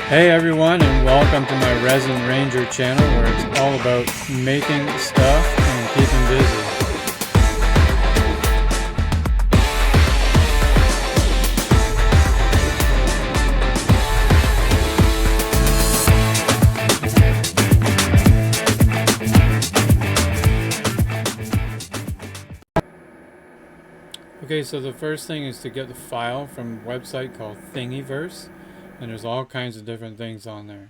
Hey everyone, and welcome to my Resin Ranger channel where it's all about making stuff and keeping busy. Okay, so the first thing is to get the file from a website called Thingiverse, and there's all kinds of different things on there.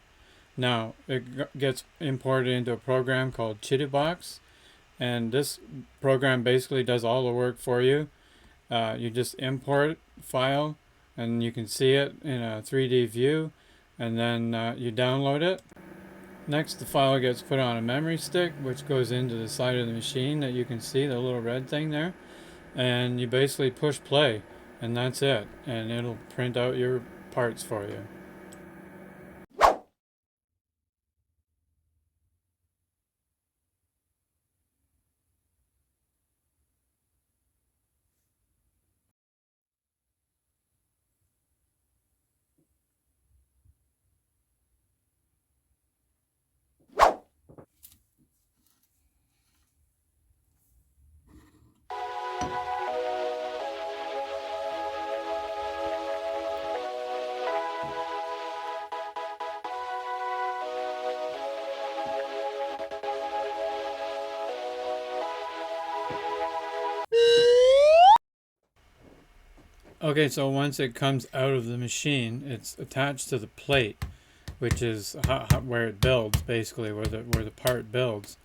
Now, it gets imported into a program called Chittybox, and this program basically does all the work for you. You just import file, and you can see it in a 3D view, and then you download it. Next, the file gets put on a memory stick, which goes into the side of the machine that you can see, the little red thing there. And you basically push play, and that's it, and it'll print out your parts for you. Okay, so once it comes out of the machine, it's attached to the plate, which is where it builds, basically, where the part builds.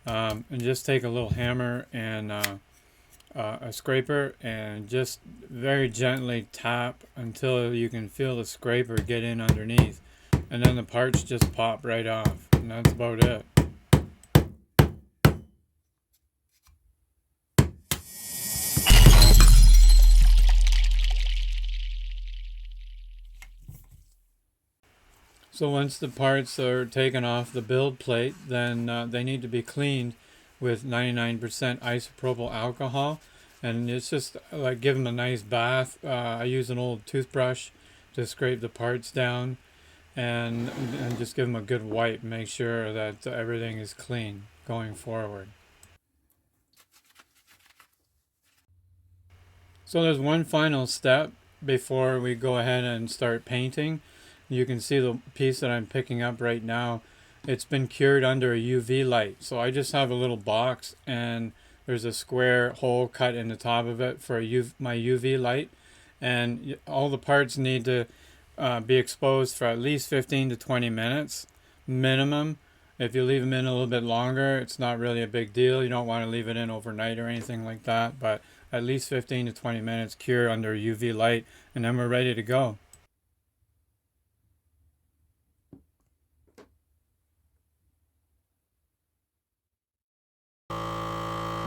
And just take a little hammer and a scraper and just very gently tap until you can feel the scraper get in underneath. And then the parts just pop right off, and that's about it. So once the parts are taken off the build plate, then they need to be cleaned with 99% isopropyl alcohol, and it's just like give them a nice bath. I use an old toothbrush to scrape the parts down, and just give them a good wipe. Make sure that everything is clean going forward. So there's one final step before we go ahead and start painting. You can see the piece that I'm picking up right now. It's been cured under a UV light. So I just have a little box, and there's a square hole cut in the top of it for my UV light. And all the parts need to be exposed for at least 15 to 20 minutes minimum. If you leave them in a little bit longer, it's not really a big deal. You don't want to leave it in overnight or anything like that, but at least 15 to 20 minutes cure under UV light, and then we're ready to go.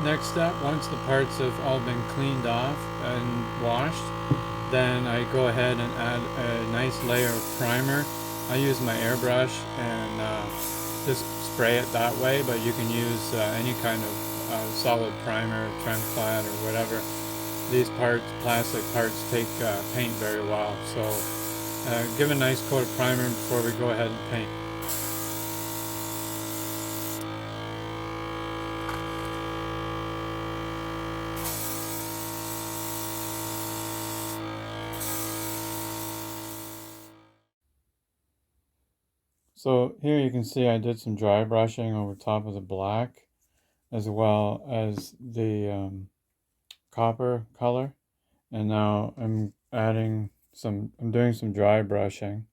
Next step, once the parts have all been cleaned off and washed, then I go ahead and add a nice layer of primer. I use my airbrush and just spray it that way, but you can use any kind of solid primer, Tremplat or whatever. These parts, plastic parts, take paint very well. So give a nice coat of primer before we go ahead and paint. So here you can see I did some dry brushing over top of the black as well as the copper color, and now I'm doing some dry brushing.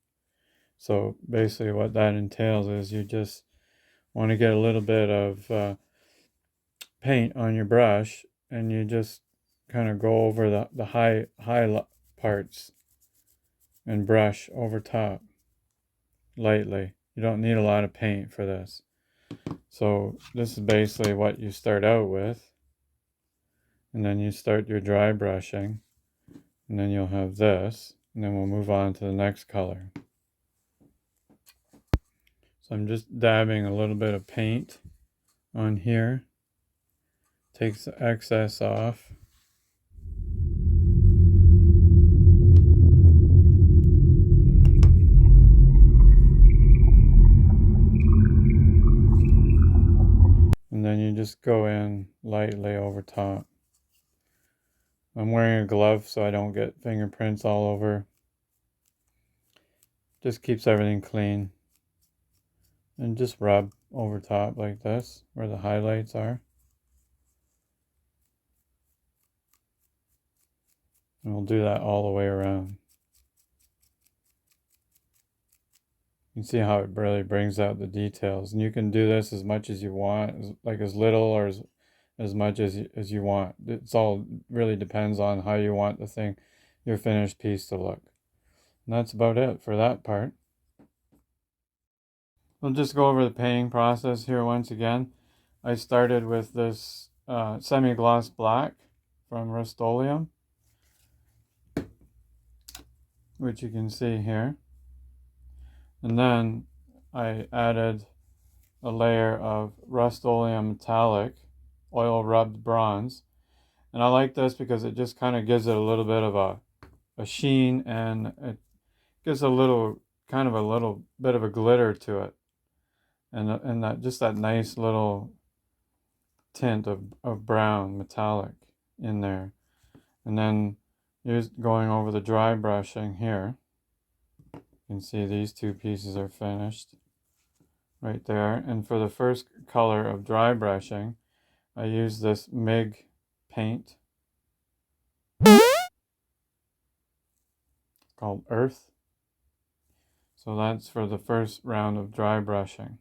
So basically what that entails is you just want to get a little bit of paint on your brush, and you just kind of go over the high parts and brush over top lightly. You don't need a lot of paint for this. So this is basically what you start out with, and then you start your dry brushing, and then you'll have this, and then we'll move on to the next color. So I'm just dabbing a little bit of paint on here, takes the excess off. just go in lightly over top. I'm wearing a glove so I don't get fingerprints all over. Just keeps everything clean. And just rub over top like this, where the highlights are. And we'll do that all the way around. You can see how it really brings out the details. And you can do this as much as you want, like as little or as much as you want. It's all really depends on how you want the thing, your finished piece to look. And that's about it for that part. We'll just go over the painting process here once again. I started with this semi-gloss black from Rust-Oleum, which you can see here. And then I added a layer of Rust-Oleum metallic oil rubbed bronze. And I like this because it just kind of gives it a little bit of a sheen, and it gives a little bit of a glitter to it. And that just that nice little tint of brown metallic in there. And then here's going over the dry brushing here. You can see these two pieces are finished right there. And for the first color of dry brushing, I use this MIG paint called Earth. So that's for the first round of dry brushing.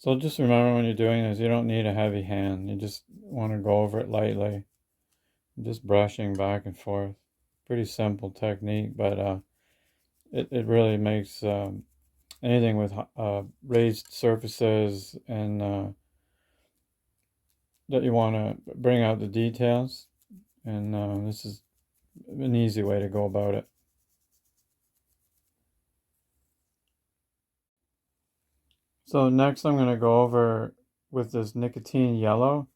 So just remember when you're doing this, you don't need a heavy hand. You just want to go over it lightly. Just brushing back and forth. Pretty simple technique, but it really makes anything with raised surfaces and that you want to bring out the details. And this is an easy way to go about it. So next I'm going to go over with this Nicotine Yellow.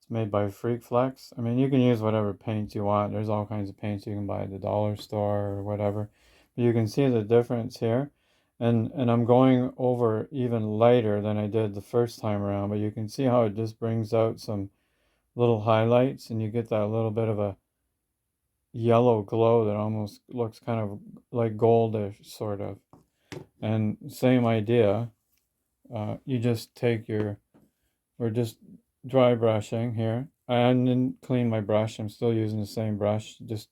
It's made by Freak Flex. I mean, you can use whatever paints you want. There's all kinds of paints you can buy at the dollar store or whatever. But you can see the difference here. And I'm going over even lighter than I did the first time around. But you can see how it just brings out some little highlights. And you get that little bit of a yellow glow that almost looks kind of like goldish, sort of. And same idea. You just take we're just dry brushing here. I didn't clean my brush. I'm still using the same brush. Just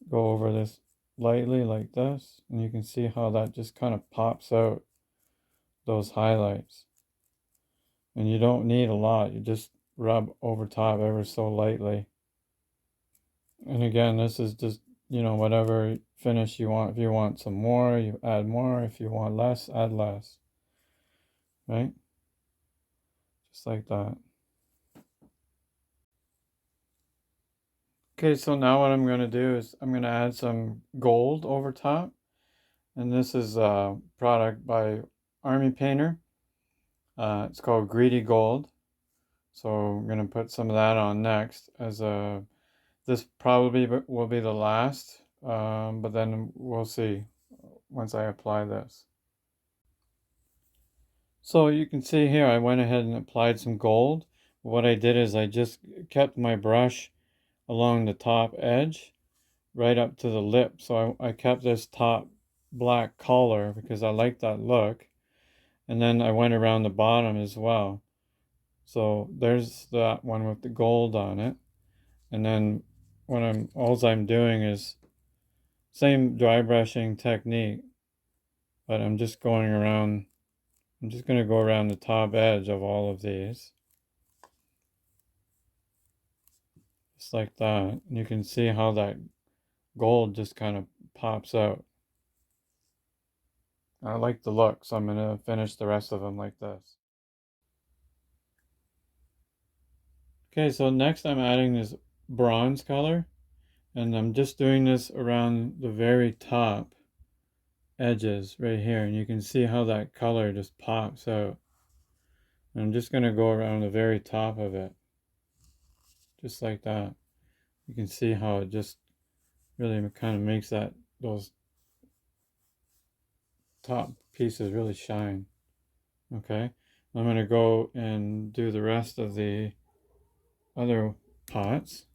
go over this lightly like this. And you can see how that just kind of pops out those highlights. And you don't need a lot. You just rub over top ever so lightly. And again, this is just, whatever finish you want. If you want some more, you add more. If you want less, add less. Right? Just like that. Okay, so now what I'm going to do is I'm going to add some gold over top. And this is a product by Army Painter. It's called Greedy Gold. So I'm going to put some of that on next. This probably will be the last, but then we'll see once I apply this. So you can see here I went ahead and applied some gold. What I did is I just kept my brush along the top edge right up to the lip. So I kept this top black color because I like that look. And then I went around the bottom as well. So there's that one with the gold on it. And then all I'm doing is same dry brushing technique, but I'm just going around. I'm just going to go around the top edge of all of these. Just like that. And you can see how that gold just kind of pops out. I like the look, so I'm going to finish the rest of them like this. Okay, so next I'm adding this bronze color, and I'm just doing this around the very top edges right here, and you can see how that color just pops out. And I'm just going to go around the very top of it, just like that. You can see how it just really kind of makes those top pieces really shine. Okay, I'm going to go and do the rest of the other pots.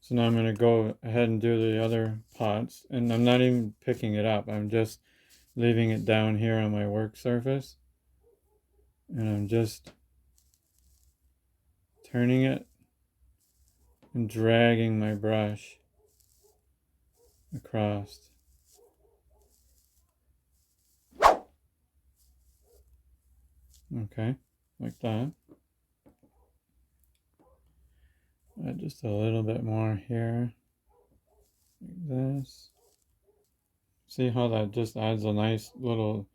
So now I'm going to go ahead and do the other pots, and I'm not even picking it up. I'm just leaving it down here on my work surface, and I'm just turning it and dragging my brush across. Okay, like that. Add just a little bit more here, like this. See how that just adds a nice little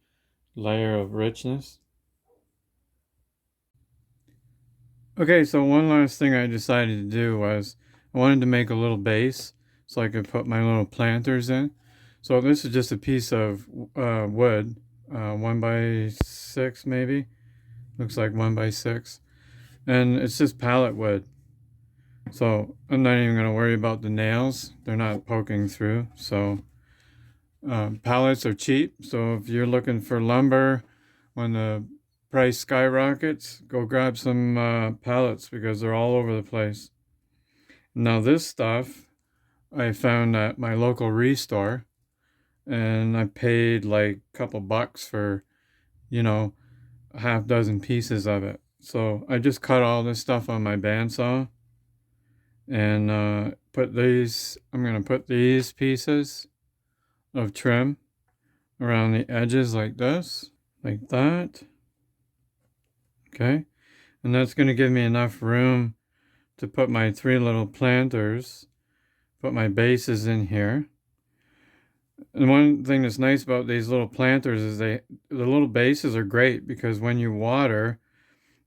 layer of richness? Okay, so one last thing I decided to do was I wanted to make a little base so I could put my little planters in. So this is just a piece of wood, 1x6 maybe. Looks like 1x6. And it's just pallet wood. So I'm not even going to worry about the nails. They're not poking through. So pallets are cheap. So if you're looking for lumber when the price skyrockets, go grab some pallets because they're all over the place. Now this stuff I found at my local restore, and I paid like a couple bucks for, a half dozen pieces of it. So I just cut all this stuff on my bandsaw and I'm going to put these pieces of trim around the edges like this, like that. Okay. And that's going to give me enough room to put my 3 little planters, put my bases in here. And one thing that's nice about these little planters is the little bases are great because when you water,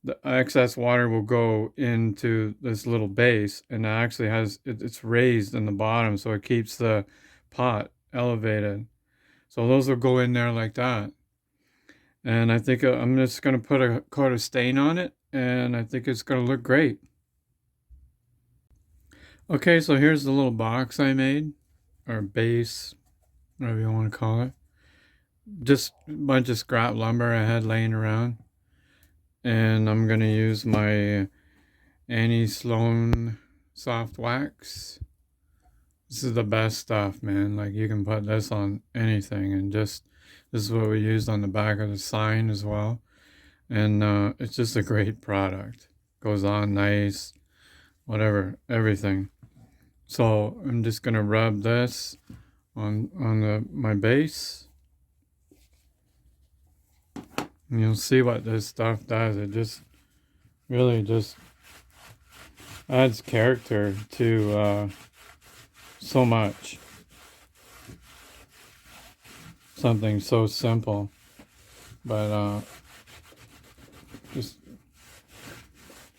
the excess water will go into this little base, and it actually it's raised in the bottom, so it keeps the pot elevated. So those will go in there like that. And I think I'm just going to put a coat of stain on it, and I think it's going to look great. Okay, so here's the little box I made, or base, whatever you want to call it. Just a bunch of scrap lumber I had laying around. And I'm going to use my Sloan soft wax. This is the best stuff, man. Like, you can put this on anything, and this is what we used on the back of the sign as well. And it's just a great product. Goes on nice, whatever, everything. So I'm just gonna rub this on my base, and you'll see what this stuff does. It just really just adds character to so much. Something so simple, but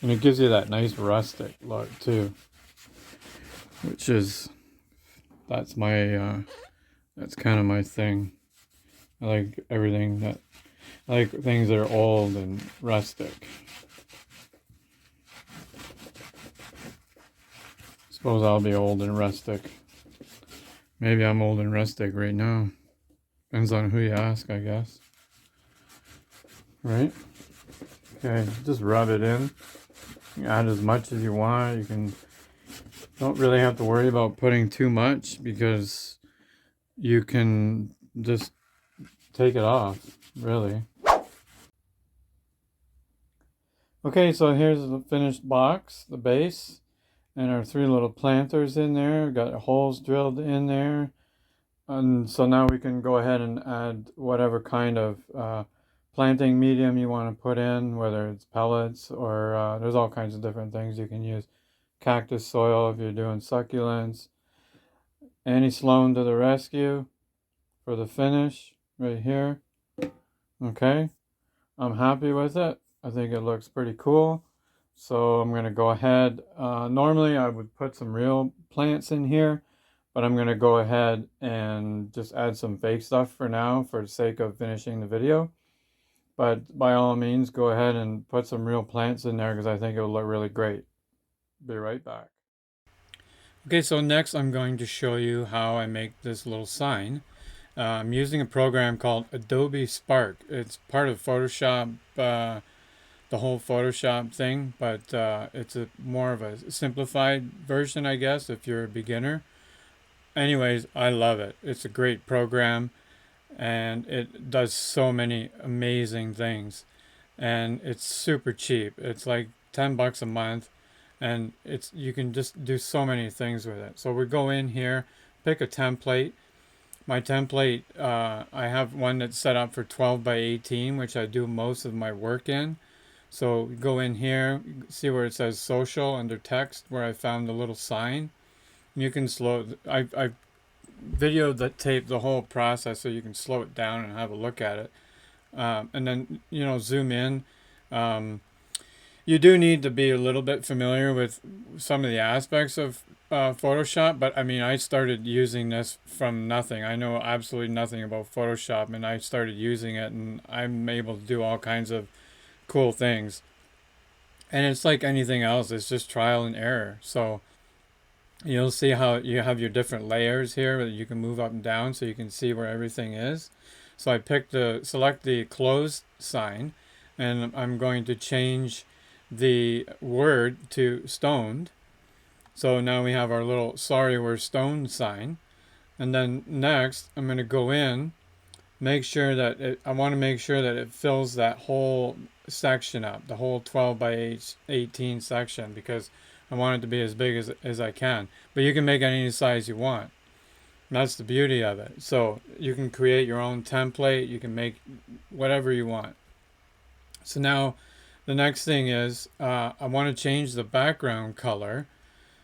and it gives you that nice rustic look too, which is that's kind of my thing. I like things that are old and rustic. Suppose I'll be old and rustic. Maybe I'm old and rustic right now. Depends on who you ask, I guess. Right? Okay, just rub it in. You add as much as you want. Don't really have to worry about putting too much because you can just take it off, really. Okay, so here's the finished box, the base, and our 3 little planters in there. Got holes drilled in there. And so now we can go ahead and add whatever kind of planting medium you want to put in, whether it's pellets or there's all kinds of different things you can use. Cactus soil if you're doing succulents. Annie Sloan to the rescue for the finish right here. Okay, I'm happy with it. I think it looks pretty cool. So I'm going to go ahead. Normally I would put some real plants in here, but I'm going to go ahead and just add some fake stuff for now for the sake of finishing the video. But by all means, go ahead and put some real plants in there because I think it will look really great. Be right back. Okay, so next I'm going to show you how I make this little sign. I'm using a program called Adobe Spark. It's part of Photoshop, the whole Photoshop thing, but it's more of a simplified version, I guess, if you're a beginner. Anyways, I love it. It's a great program and it does so many amazing things. And it's super cheap. It's like 10 bucks a month and you can just do so many things with it. So we go in here, pick a template. My template, I have one that's set up for 12 by 18, which I do most of my work in. So go in here, see where it says social under text, where I found the little sign. You can I videoed that tape the whole process so you can slow it down and have a look at it. And then, zoom in. You do need to be a little bit familiar with some of the aspects of Photoshop, but I mean, I started using this from nothing. I know absolutely nothing about Photoshop, and I started using it, and I'm able to do all kinds of cool things. And it's like anything else, it's just trial and error. So you'll see how you have your different layers here that you can move up and down so you can see where everything is. So I select the closed sign, and I'm going to change the word to stoned. So now we have our little sorry we're stoned sign. And then next I'm going to go in, I want to make sure that it fills that whole section up, the whole 12 by 18 section, because I want it to be as big as I can. But you can make any size you want. That's the beauty of it. So you can create your own template. You can make whatever you want. So now the next thing is I want to change the background color.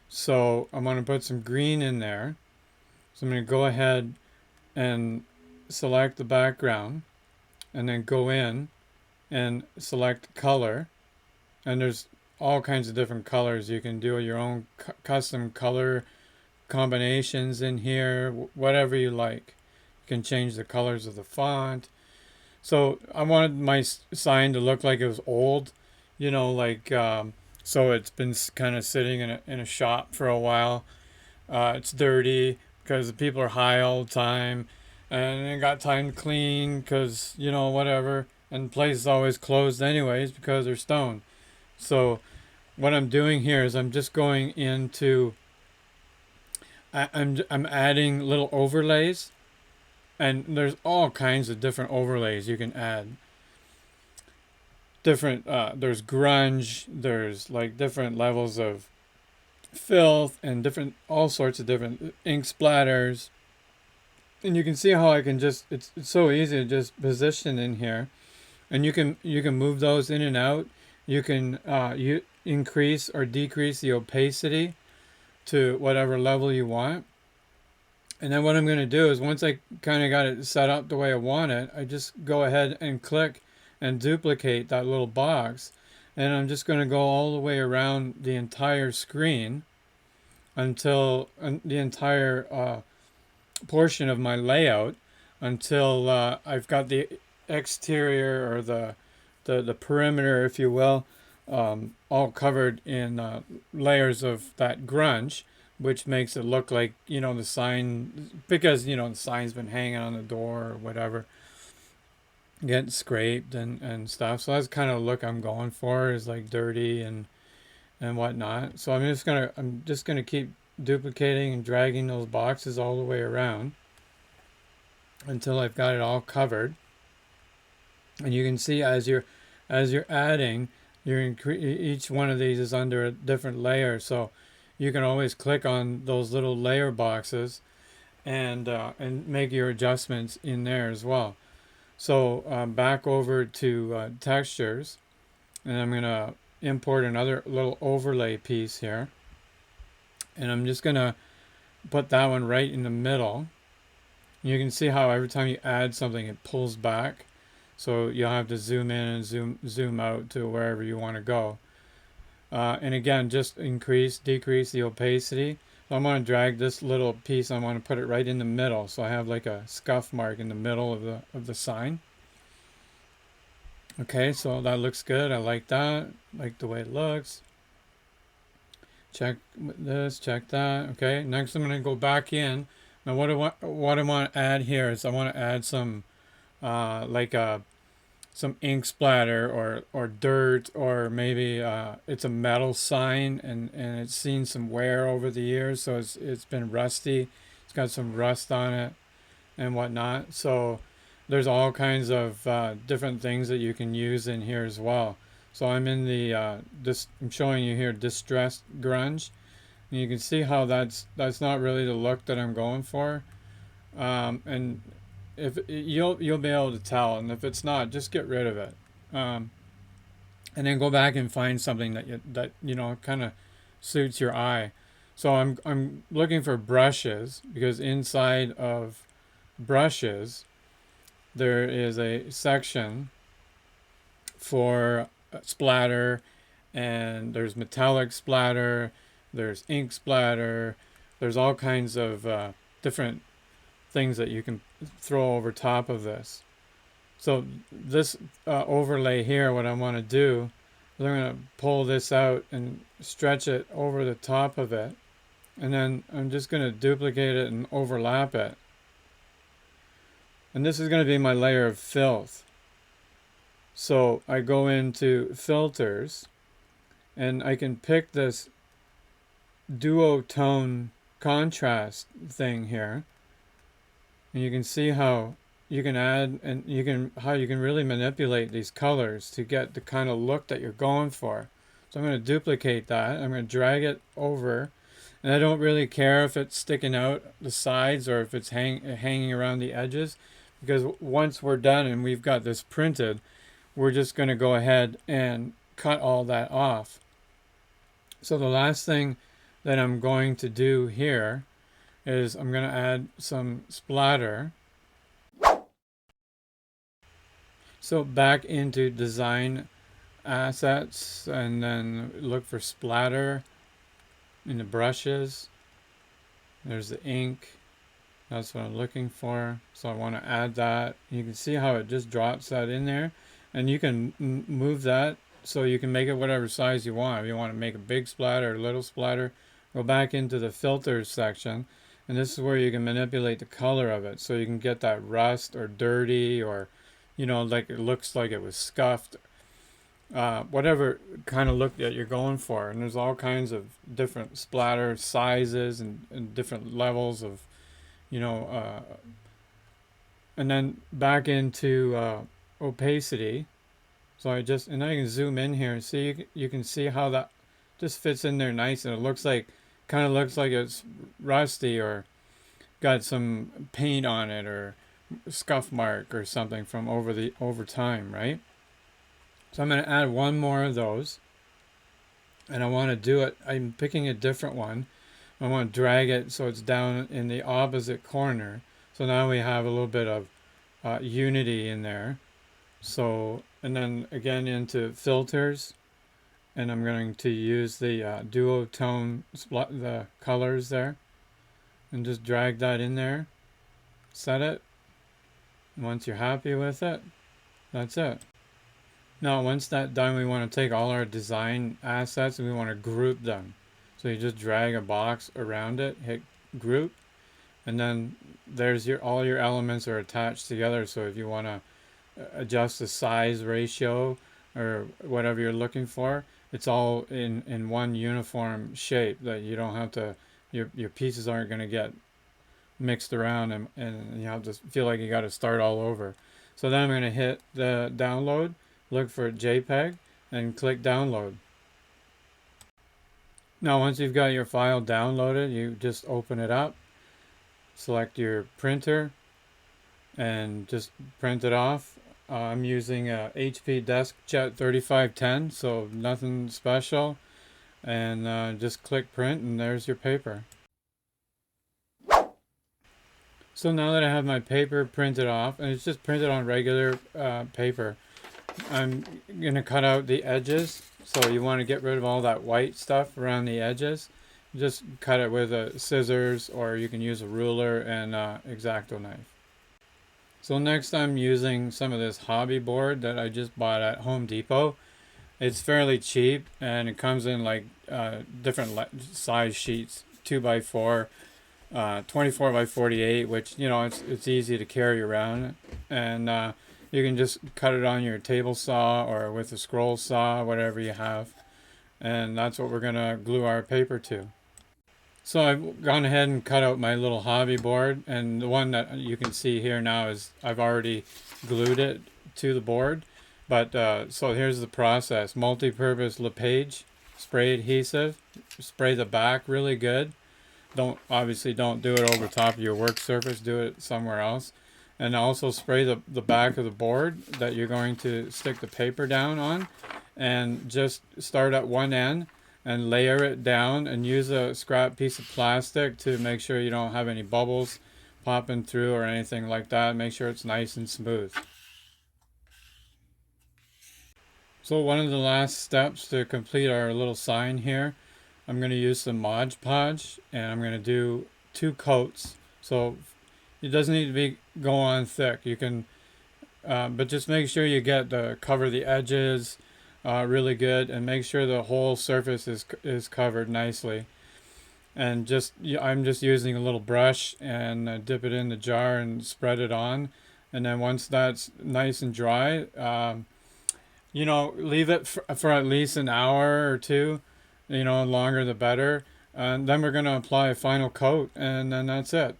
So I'm going to put some green in there. So I'm going to go ahead and select the background and then go in and select color. And there's all kinds of different colors. You can do your own custom color combinations in here, whatever you like. You can change the colors of the font. So I wanted my sign to look like it was old, so it's been kind of sitting in a shop for a while. It's dirty because the people are high all the time, and they got time to clean because, whatever. And the place is always closed anyways because they're stoned. So what I'm doing here is I'm just going into, I'm adding little overlays, and there's all kinds of different overlays you can add. There's grunge, there's like different levels of filth and all sorts of different ink splatters. And you can see how I can it's so easy to just position in here. And you can move those in and out. You can you increase or decrease the opacity to whatever level you want. And then what I'm going to do is once I kind of got it set up the way I want it, I just go ahead and click and duplicate that little box. And I'm just going to go all the way around the entire screen until the entire portion of my layout until I've got the exterior or the perimeter, if you will, all covered in layers of that grunge, which makes it look like, the sign, because, the sign's been hanging on the door or whatever, getting scraped and stuff. So that's kind of the look I'm going for, is like dirty and whatnot. So I'm just gonna keep duplicating and dragging those boxes all the way around until I've got it all covered. And you can see as you're adding, each one of these is under a different layer, so you can always click on those little layer boxes and make your adjustments in there as well. So back over to textures, and I'm gonna import another little overlay piece here, and I'm just gonna put that one right in the middle. You can see how every time you add something it pulls back, so you'll have to zoom in and zoom out to wherever you want to go. And again, just decrease the opacity. So I'm going to drag this little piece, I want to put it right in the middle, so I have like a scuff mark in the middle of the sign. Okay, so that looks good. I like that. Like the way it looks. Check this, check that. Okay, next I'm going to go back in. Now what I want to add here is I want to add some some ink splatter or dirt, or maybe it's a metal sign and it's seen some wear over the years, so it's been rusty. It's got some rust on it and whatnot. So there's all kinds of different things that you can use in here as well. So I'm in the I'm showing you here distressed grunge, and you can see how that's not really the look that I'm going for. And if you'll be able to tell, and if it's not, just get rid of it, and then go back and find something that you know kind of suits your eye. So I'm looking for brushes, because inside of brushes there is a section for splatter, and there's metallic splatter, there's ink splatter, there's all kinds of different things that you can throw over top of this. So this overlay here, what I want to do is I'm going to pull this out and stretch it over the top of it, and then I'm just going to duplicate it and overlap it. And this is going to be my layer of filth. So I go into filters, and I can pick this duotone contrast thing here, and you can see how you can add and you can really manipulate these colors to get the kind of look that you're going for. So I'm going to duplicate that. I'm going to drag it over, and I don't really care if it's sticking out the sides or if it's hanging around the edges, because once we're done and we've got this printed, we're just going to go ahead and cut all that off. So the last thing that I'm going to do here is I'm going to add some splatter. So back into design assets, and then look for splatter in the brushes. There's the ink. That's what I'm looking for. So I want to add that. You can see how it just drops that in there, and you can move that so you can make it whatever size you want. If you want to make a big splatter or a little splatter, go back into the filters section, and this is where you can manipulate the color of it, so you can get that rust or dirty, or you know, like it looks like it was scuffed, whatever kind of look that you're going for. And there's all kinds of different splatter sizes and different levels of, you know, and then back into opacity. So I can zoom in here and see, you can see how that just fits in there nice, and it looks like, kind of looks like it's rusty or got some paint on it or scuff mark or something from over time, right? So I'm going to add one more of those, and I want to do it, I'm picking a different one. I want to drag it so it's down in the opposite corner. So now we have a little bit of unity in there. So, and then again into filters, and I'm going to use the duotone the colors there, and just drag that in there, set it. Once you're happy with it, that's it. Now once that's done, we want to take all our design assets and we want to group them. So you just drag a box around it, hit group, and then there's all your elements are attached together. So if you want to adjust the size ratio or whatever you're looking for, it's all in one uniform shape, that you don't have to, your pieces aren't going to get mixed around, and you have to feel like you got to start all over. So then I'm going to hit the download, look for JPEG. and click download. Now once you've got your file downloaded, you just open it up, select your printer, and just print it off. I'm using a HP DeskJet 3510, so nothing special. And just click print, and there's your paper. So now that I have my paper printed off, and it's just printed on regular paper, I'm going to cut out the edges. So you want to get rid of all that white stuff around the edges. Just cut it with a scissors, or you can use a ruler and X-Acto knife. So next I'm using some of this hobby board that I just bought at Home Depot. It's fairly cheap, and it comes in like different size sheets, 2x4, 24 by 48, which, you know, it's easy to carry around, and you can just cut it on your table saw or with a scroll saw, whatever you have, and that's what we're gonna glue our paper to. So I've gone ahead and cut out my little hobby board, and the one that you can see here now is I've already glued it to the board. But so here's the process: multi-purpose LePage spray adhesive. Spray the back really good. Don't do it over top of your work surface. Do it somewhere else. And also spray the back of the board that you're going to stick the paper down on, and just start at one end and layer it down, and use a scrap piece of plastic to make sure you don't have any bubbles popping through or anything like that. Make sure it's nice and smooth. So one of the last steps to complete our little sign here, I'm going to use some Modge Podge, and I'm going to do 2 coats. So it doesn't need to go on thick. You can, but just make sure you get cover the edges really good, and make sure the whole surface is covered nicely. And I'm just using a little brush, and dip it in the jar and spread it on. And then once that's nice and dry, leave it for at least an hour or two. Longer the better. And then we're going to apply a final coat, and then that's it.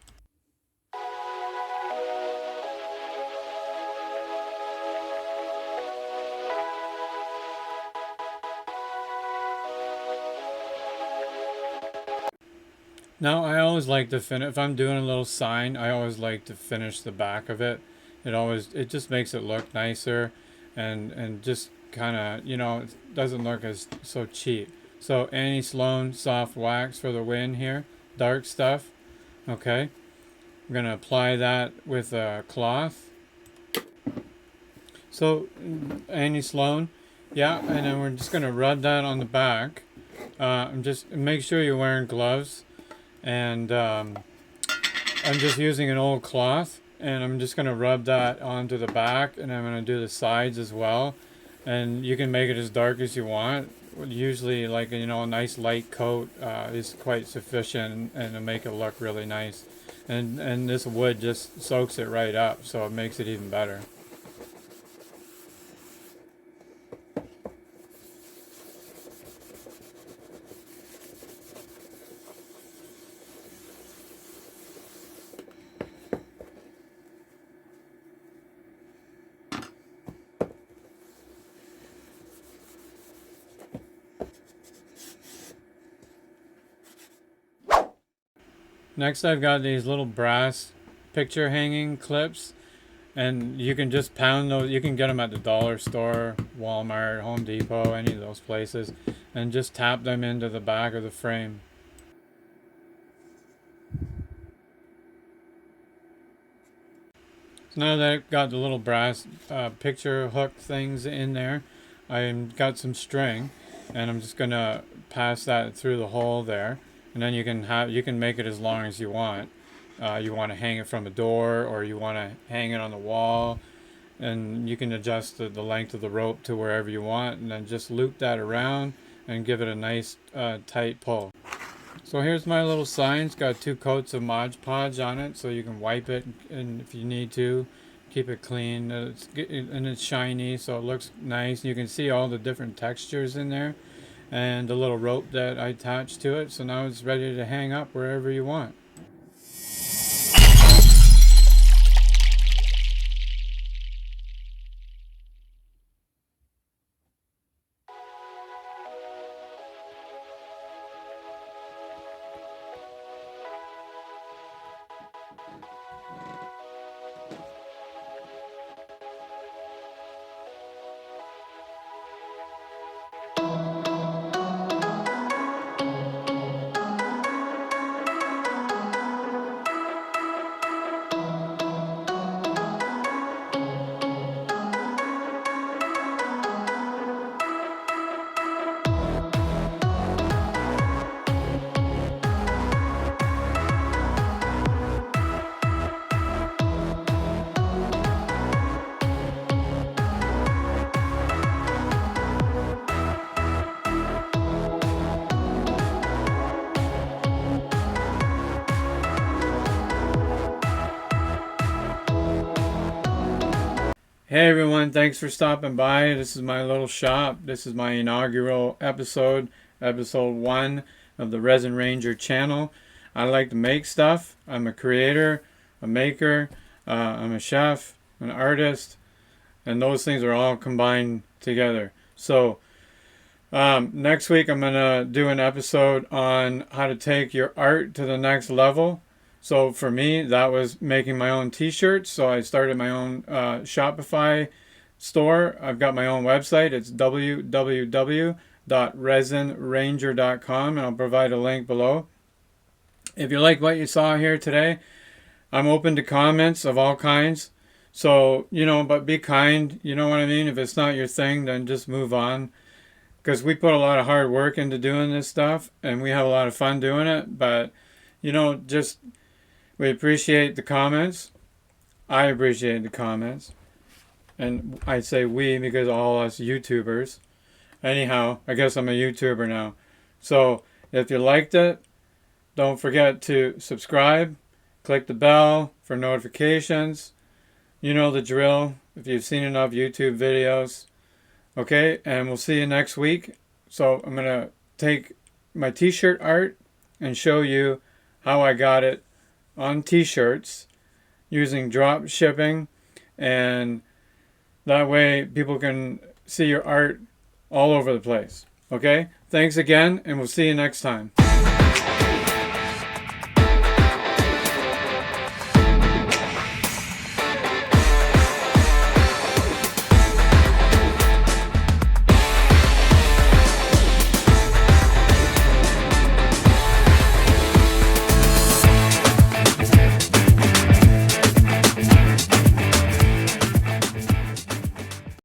Now I always like to finish, if I'm doing a little sign, I always like to finish the back of it. It just makes it look nicer, and just kind of, it doesn't look as so cheap. So Sloan soft wax for the win here, dark stuff. Okay, I'm gonna apply that with a cloth. So Sloan, yeah, and then we're just gonna rub that on the back. Just make sure you're wearing gloves. And I'm just using an old cloth, and I'm just going to rub that onto the back, and I'm going to do the sides as well. And you can make it as dark as you want. Usually, like, a nice light coat is quite sufficient, and to make it look really nice. And this wood just soaks it right up, so it makes it even better. Next, I've got these little brass picture hanging clips, and you can just pound those. You can get them at the dollar store, Walmart, Home Depot, any of those places, and just tap them into the back of the frame. So now that I've got the little brass picture hook things in there, I've got some string, and I'm just gonna pass that through the hole there. And then you can make it as long as you want. You want to hang it from a door, or you want to hang it on the wall, and you can adjust the length of the rope to wherever you want, and then just loop that around and give it a nice tight pull. So here's my little sign. It's got 2 coats of Modge Podge on it, so you can wipe it, and if you need to, keep it clean. And it's shiny, so it looks nice. You can see all the different textures in there, and the little rope that I attached to it. So now it's ready to hang up wherever you want. Hey everyone, thanks for stopping by. This is my little shop. This is my inaugural episode, episode 1 of the Resin Ranger channel. I like to make stuff. I'm a creator, a maker, I'm a chef, an artist, and those things are all combined together. So next week I'm going to do an episode on how to take your art to the next level. So for me, that was making my own t-shirts. So I started my own Shopify store. I've got my own website. It's www.resinranger.com, and I'll provide a link below. If you like what you saw here today, I'm open to comments of all kinds. So, but be kind. You know what I mean? If it's not your thing, then just move on. Because we put a lot of hard work into doing this stuff, and we have a lot of fun doing it. But, just... we appreciate the comments. I appreciate the comments. And I say we because all us YouTubers. Anyhow, I guess I'm a YouTuber now. So if you liked it, don't forget to subscribe. Click the bell for notifications. You know the drill if you've seen enough YouTube videos. Okay, and we'll see you next week. So I'm going to take my t-shirt art and show you how I got it on t-shirts using drop shipping, and that way people can see your art all over the place. Okay, thanks again, and we'll see you next time.